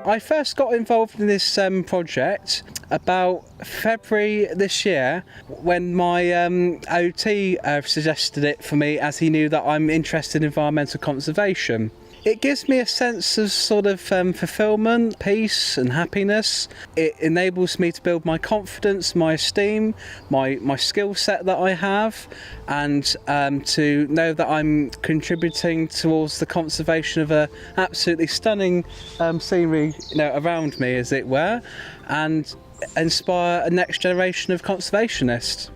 I first got involved in this project about February this year when my OT suggested it for me, as he knew that I'm interested in environmental conservation. It gives me a sense of sort of fulfilment, peace and happiness. It enables me to build my confidence, my esteem, my skill set that I have, and to know that I'm contributing towards the conservation of a absolutely stunning scenery, around me, as it were, and inspire a next generation of conservationists.